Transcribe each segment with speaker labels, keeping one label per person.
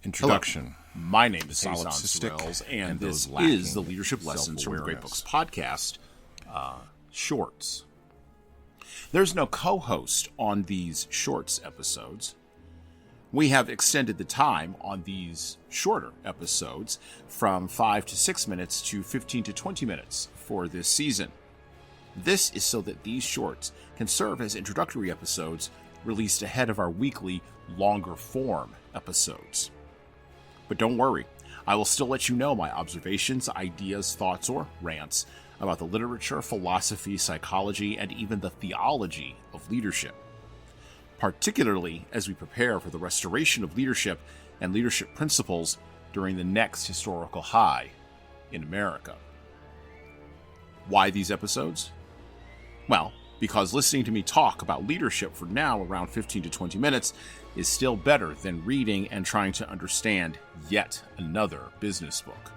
Speaker 1: Introduction.
Speaker 2: Hello. My name is
Speaker 1: Solipsistic,
Speaker 2: Solipsism, and this
Speaker 1: those
Speaker 2: is the Leadership Lessons from the Great Books podcast, shorts. There's no co-host on these shorts episodes. We have extended the time on these shorter episodes from 5 to 6 minutes to 15 to 20 minutes for this season. This is so that these shorts can serve as introductory episodes released ahead of our weekly, longer form episodes. But don't worry, I will still let you know my observations, ideas, thoughts, or rants about the literature, philosophy, psychology, and even the theology of leadership, particularly as we prepare for the restoration of leadership and leadership principles during the next historical high in America. Why these episodes? Well, because listening to me talk about leadership for now around 15 to 20 minutes is still better than reading and trying to understand yet another business book.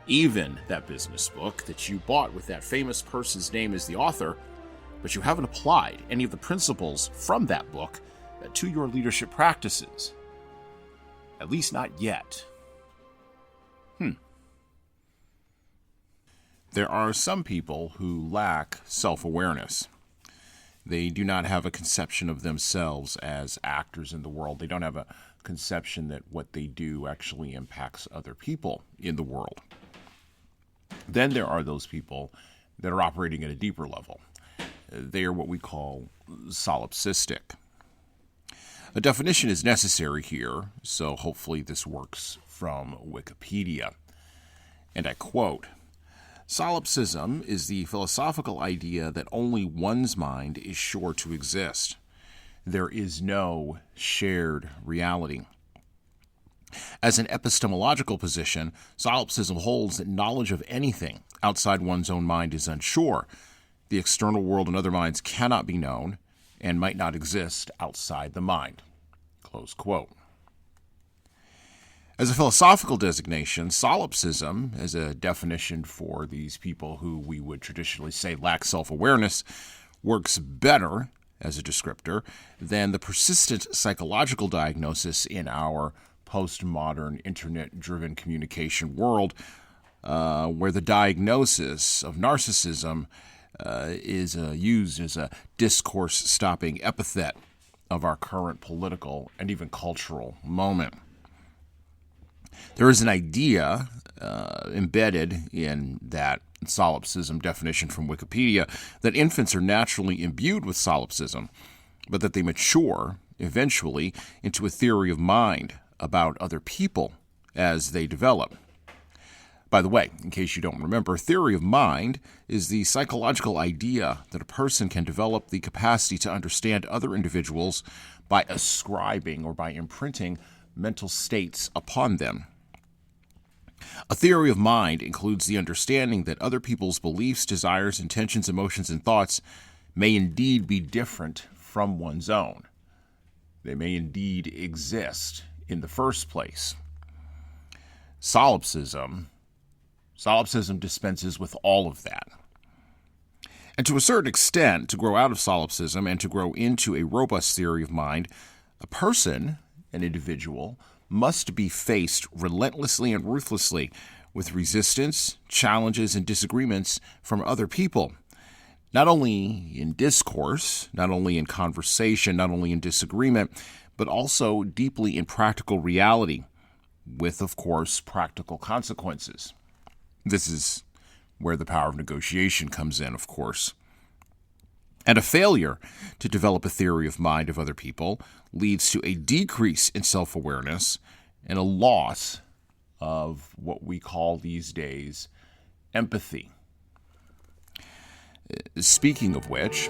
Speaker 2: Even that business book that you bought with that famous person's name as the author, but you haven't applied any of the principles from that book to your leadership practices. At least not yet.
Speaker 1: There are some people who lack self-awareness. They do not have a conception of themselves as actors in the world. They don't have a conception that what they do actually impacts other people in the world. Then there are those people that are operating at a deeper level. They are what we call solipsistic. A definition is necessary here, so hopefully this works from Wikipedia. And I quote, "Solipsism is the philosophical idea that only one's mind is sure to exist. There is no shared reality. As an epistemological position, solipsism holds that knowledge of anything outside one's own mind is unsure. The external world and other minds cannot be known and might not exist outside the mind." Close quote. As a philosophical designation, solipsism, as a definition for these people who we would traditionally say lack self-awareness, works better as a descriptor than the persistent psychological diagnosis in our postmodern internet-driven communication world, where the diagnosis of narcissism is used as a discourse-stopping epithet of our current political and even cultural moment. There is an idea embedded in that solipsism definition from Wikipedia that infants are naturally imbued with solipsism, but that they mature eventually into a theory of mind about other people as they develop. By the way, in case you don't remember, theory of mind is the psychological idea that a person can develop the capacity to understand other individuals by ascribing or by imprinting mental states upon them. A theory of mind includes the understanding that other people's beliefs, desires, intentions, emotions, and thoughts may indeed be different from one's own. They may indeed exist in the first place. Solipsism dispenses with all of that. And to a certain extent, to grow out of solipsism and to grow into a robust theory of mind, a person, an individual, must be faced relentlessly and ruthlessly with resistance, challenges, and disagreements from other people. Not only in discourse, not only in conversation, not only in disagreement, but also deeply in practical reality, with, of course, practical consequences. This is where the power of negotiation comes in, of course. And a failure to develop a theory of mind of other people leads to a decrease in self-awareness and a loss of what we call these days empathy. Speaking of which,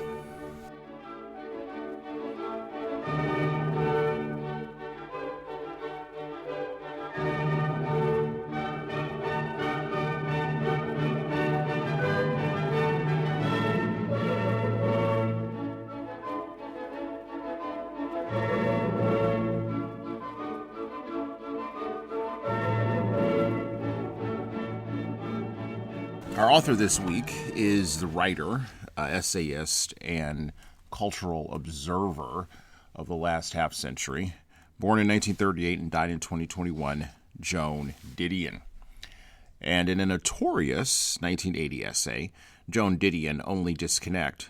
Speaker 1: our author this week is the writer, essayist, and cultural observer of the last half century, born in 1938 and died in 2021, Joan Didion. And in a notorious 1980 essay, Joan Didion, Only Disconnect,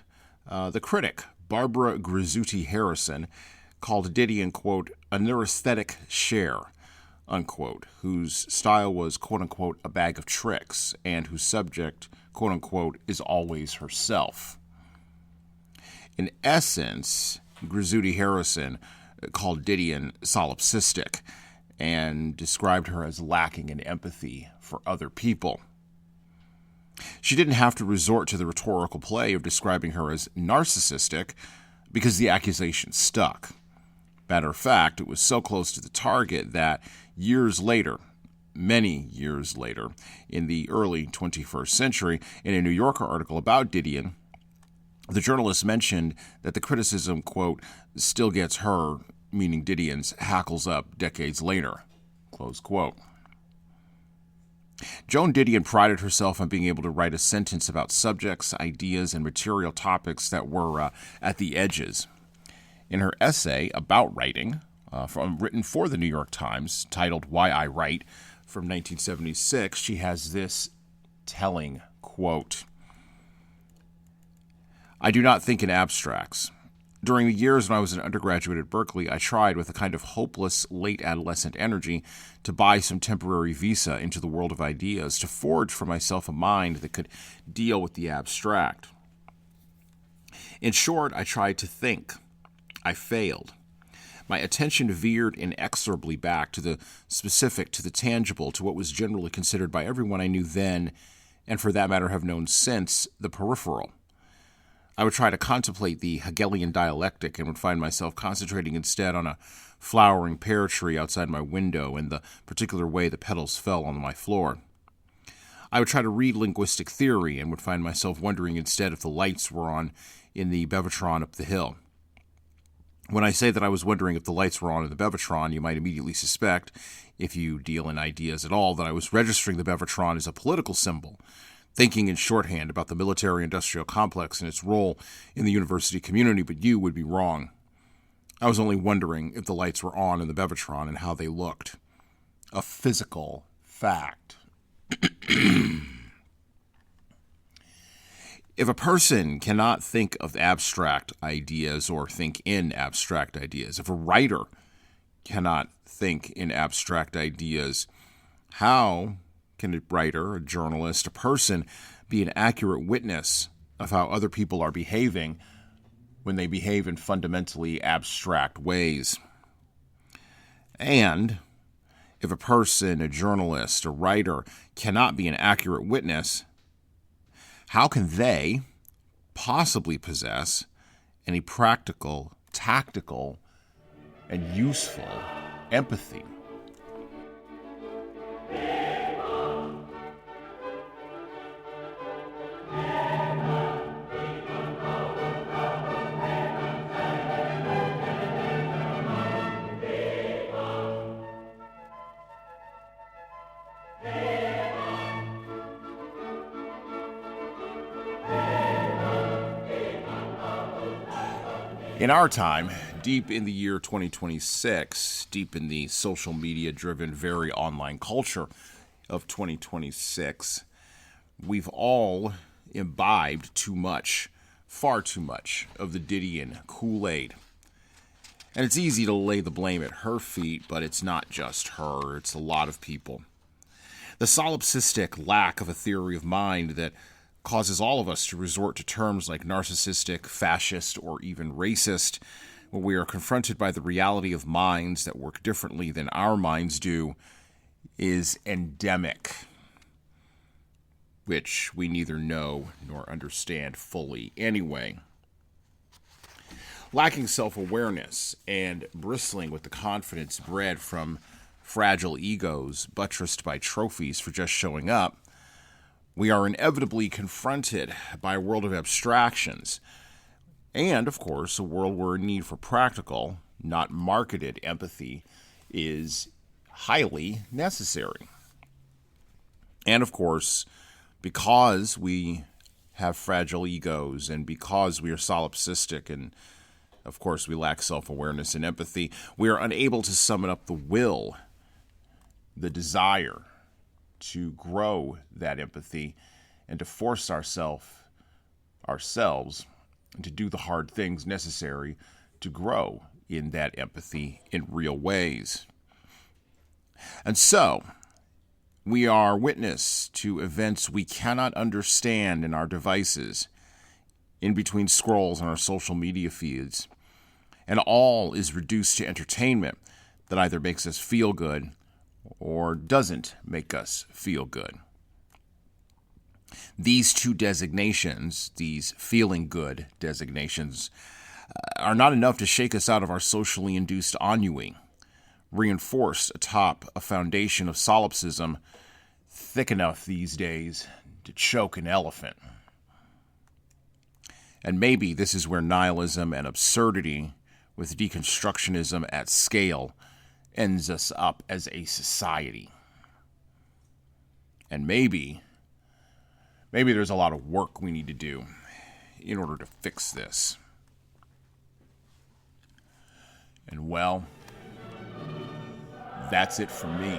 Speaker 1: the critic, Barbara Grizzuti Harrison, called Didion, quote, a neurasthenic share, unquote, whose style was, quote unquote, a bag of tricks, and whose subject, quote unquote, is always herself. In essence, Grizzuti Harrison called Didion solipsistic and described her as lacking in empathy for other people. She didn't have to resort to the rhetorical play of describing her as narcissistic because the accusation stuck. Matter of fact, it was so close to the target that years later, many years later, in the early 21st century, in a New Yorker article about Didion, the journalist mentioned that the criticism, quote, still gets her, meaning Didion's, hackles up decades later, close quote. Joan Didion prided herself on being able to write a sentence about subjects, ideas, and material topics that were at the edges. In her essay about writing, written for the New York Times, titled Why I Write, from 1976, she has this telling quote, I do not think in abstracts. During the years when I was an undergraduate at Berkeley, I tried with a kind of hopeless late adolescent energy to buy some temporary visa into the world of ideas, to forge for myself a mind that could deal with the abstract. In short, I tried to think. I failed. My attention veered inexorably back to the specific, to the tangible, to what was generally considered by everyone I knew then, and for that matter have known since, the peripheral. I would try to contemplate the Hegelian dialectic and would find myself concentrating instead on a flowering pear tree outside my window and the particular way the petals fell on my floor. I would try to read linguistic theory and would find myself wondering instead if the lights were on in the Bevatron up the hill. When I say that I was wondering if the lights were on in the Bevatron, you might immediately suspect, if you deal in ideas at all, that I was registering the Bevatron as a political symbol, thinking in shorthand about the military-industrial complex and its role in the university community, but you would be wrong. I was only wondering if the lights were on in the Bevatron and how they looked. A physical fact. If a person cannot think of abstract ideas or think in abstract ideas, if a writer cannot think in abstract ideas, how can a writer, a journalist, a person be an accurate witness of how other people are behaving when they behave in fundamentally abstract ways? And if a person, a journalist, a writer, cannot be an accurate witness, how can they possibly possess any practical, tactical, and useful empathy? In our time, deep in the year 2026, deep in the social media-driven, very online culture of 2026, we've all imbibed too much, far too much, of the Didion Kool-Aid. And it's easy to lay the blame at her feet, but it's not just her, it's a lot of people. The solipsistic lack of a theory of mind that causes all of us to resort to terms like narcissistic, fascist, or even racist, when we are confronted by the reality of minds that work differently than our minds do, is endemic, which we neither know nor understand fully anyway. Lacking self-awareness and bristling with the confidence bred from fragile egos buttressed by trophies for just showing up, we are inevitably confronted by a world of abstractions and, of course, a world where a need for practical, not marketed empathy is highly necessary. And, of course, because we have fragile egos and because we are solipsistic and Of course, we lack self-awareness and empathy. We are unable to summon up the will, the desire to grow that empathy and to force ourselves to do the hard things necessary to grow in that empathy in real ways. And so, we are witness to events we cannot understand in our devices, in between scrolls on our social media feeds, and all is reduced to entertainment that either makes us feel good or doesn't make us feel good. These two designations, these feeling good designations, are not enough to shake us out of our socially induced ennui, reinforced atop a foundation of solipsism thick enough these days to choke an elephant. And maybe this is where nihilism and absurdity with deconstructionism at scale ends us up as a society. And maybe there's a lot of work we need to do in order to fix this. And well, that's it for me.